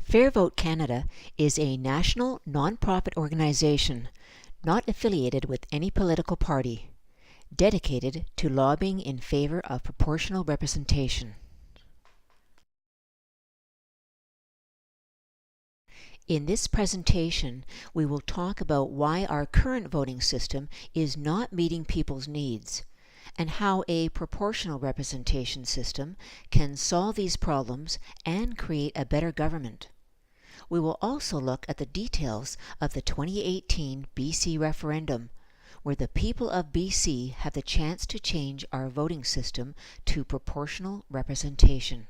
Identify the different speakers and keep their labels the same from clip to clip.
Speaker 1: Fair Vote Canada is a national non-profit organization not affiliated with any political party, dedicated to lobbying in favor of proportional representation. In this presentation, we will talk about why our current voting system is not meeting people's needs, and how a proportional representation system can solve these problems and create a better government. We will also look at the details of the 2018 BC referendum, where the people of BC have the chance to change our voting system to proportional representation.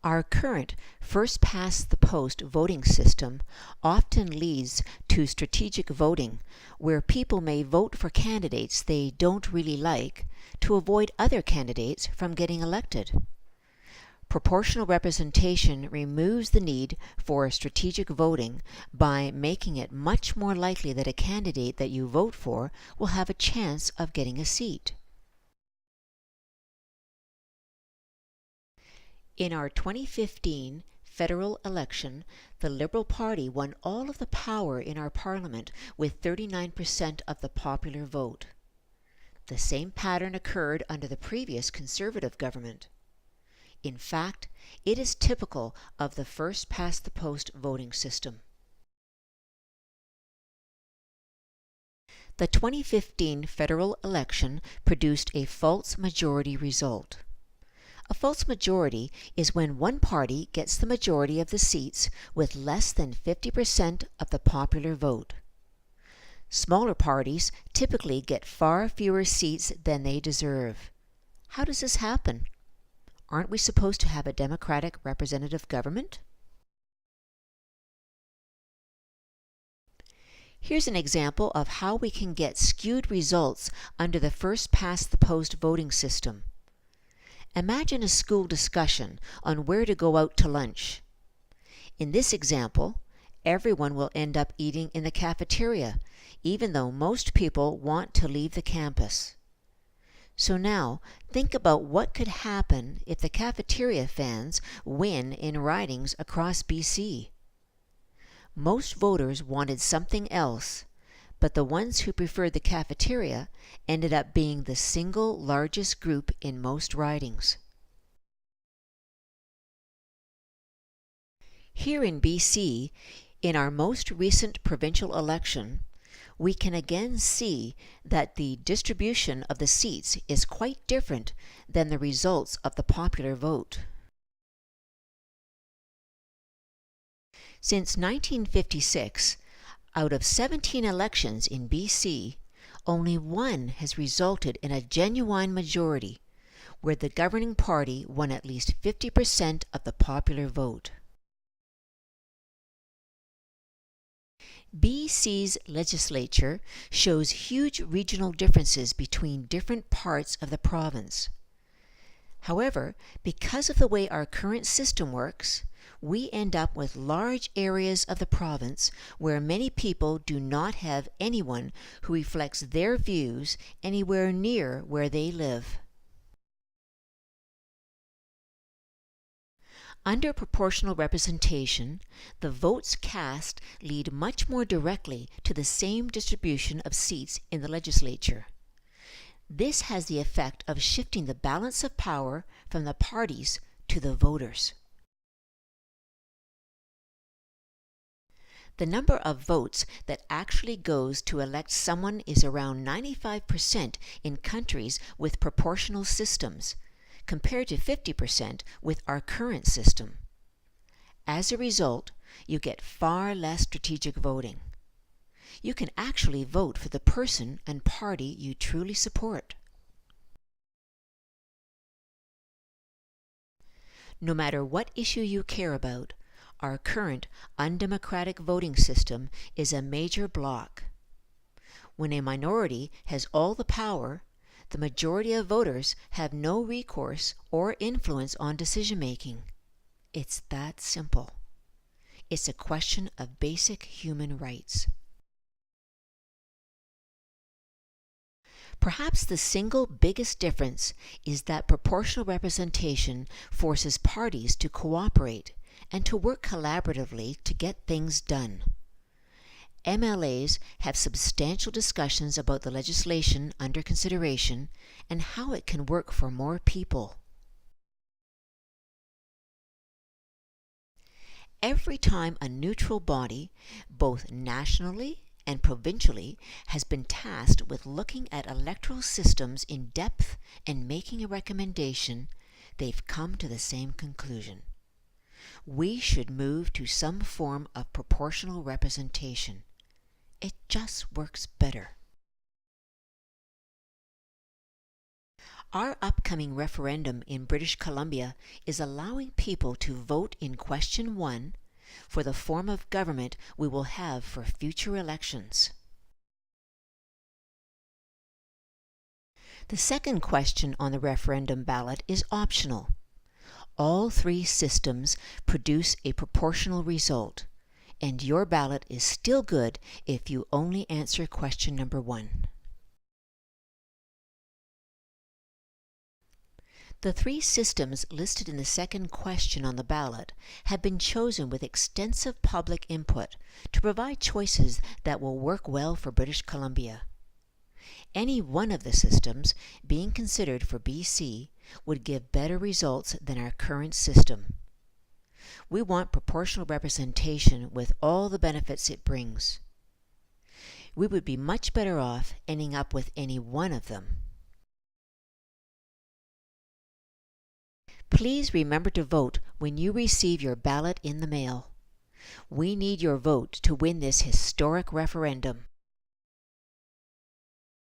Speaker 1: Our current first-past-the-post voting system often leads to strategic voting, where people may vote for candidates they don't really like to avoid other candidates from getting elected. Proportional representation removes the need for strategic voting by making it much more likely that a candidate that you vote for will have a chance of getting a seat. In our 2015 federal election, the Liberal Party won all of the power in our parliament with 39% of the popular vote. The same pattern occurred under the previous Conservative government. In fact, it is typical of the first-past-the-post voting system. The 2015 federal election produced a false majority result. A false majority is when one party gets the majority of the seats with less than 50% of the popular vote. Smaller parties typically get far fewer seats than they deserve. How does this happen? Aren't we supposed to have a democratic representative government? Here's an example of how we can get skewed results under the first-past-the-post voting system. Imagine a school discussion on where to go out to lunch. In this example, everyone will end up eating in the cafeteria, even though most people want to leave the campus. So now, think about what could happen if the cafeteria fans win in ridings across BC. Most voters wanted something else, but the ones who preferred the cafeteria ended up being the single largest group in most ridings. Here in BC, in our most recent provincial election, we can again see that the distribution of the seats is quite different than the results of the popular vote. Since 1956, out of 17 elections in BC, only one has resulted in a genuine majority, where the governing party won at least 50% of the popular vote. BC's legislature shows huge regional differences between different parts of the province. However, because of the way our current system works, we end up with large areas of the province where many people do not have anyone who reflects their views anywhere near where they live. Under proportional representation, the votes cast lead much more directly to the same distribution of seats in the legislature. This has the effect of shifting the balance of power from the parties to the voters. The number of votes that actually goes to elect someone is around 95% in countries with proportional systems, compared to 50% with our current system. As a result, you get far less strategic voting. You can actually vote for the person and party you truly support. No matter what issue you care about, our current undemocratic voting system is a major block. When a minority has all the power, the majority of voters have no recourse or influence on decision-making. It's that simple. It's a question of basic human rights. Perhaps the single biggest difference is that proportional representation forces parties to cooperate and to work collaboratively to get things done. MLAs have substantial discussions about the legislation under consideration and how it can work for more people. Every time a neutral body, both nationally and provincially, has been tasked with looking at electoral systems in depth and making a recommendation, they've come to the same conclusion. We should move to some form of proportional representation. It just works better. Our upcoming referendum in British Columbia is allowing people to vote in question 1 for the form of government we will have for future elections. The second question on the referendum ballot is optional. All 3 systems produce a proportional result, and your ballot is still good if you only answer question number 1. The 3 systems listed in the second question on the ballot have been chosen with extensive public input to provide choices that will work well for British Columbia. Any one of the systems being considered for BC would give better results than our current system. We want proportional representation with all the benefits it brings. We would be much better off ending up with any one of them. Please remember to vote when you receive your ballot in the mail. We need your vote to win this historic referendum.